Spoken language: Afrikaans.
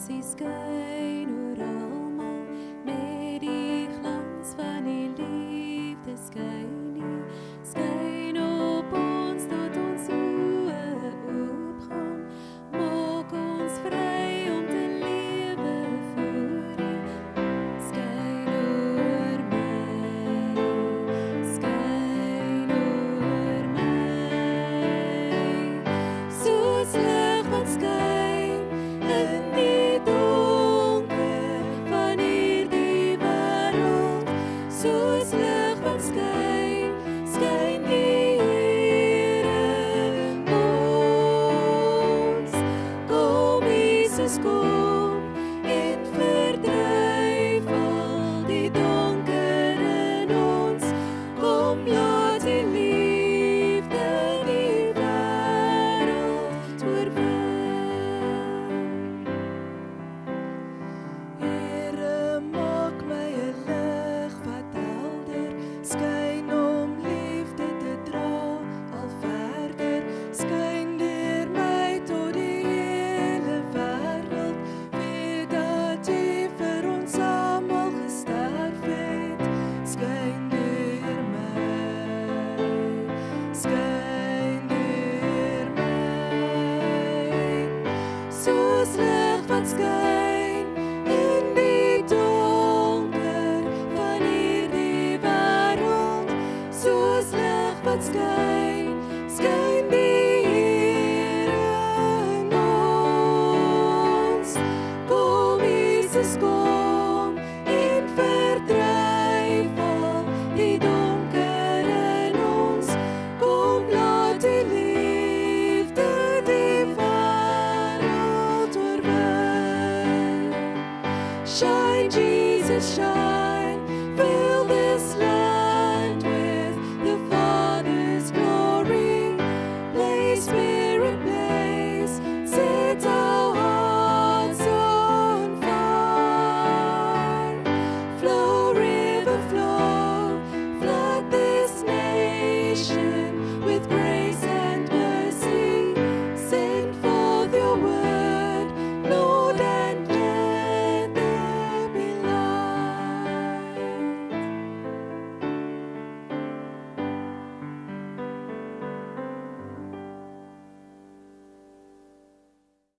Sie skyn oor almal met die glans van die liefde skyn op ons tot ons oë oopgaan. Maak ons vry om te lewe voor U. Skyn oor my, skyn oor my, soos lig wat skyn in die donker van hierdie wêreld, soos lig wat skyn, skyn die Here in ons. Kom Jesus, kom en verdryf al die donker in ons. Kom laat die liefde die wêreld oorwin. Here, maak my 'n lig wat helder skyn om liefde te dra al verder. Skyn deur my tot die hele wêreld. Weet dat U vir ons almal gesterf het. Skyn deur my, skyn deur my, soos lig wat skyn in die donker van hierdie wêreld, soos lig wat skyn, skyn die Here in ons. Kom Jesus, kom en verdryf al die donker in ons. Kom laat die liefde die wêreld oorwin. Shine Jesus, shine.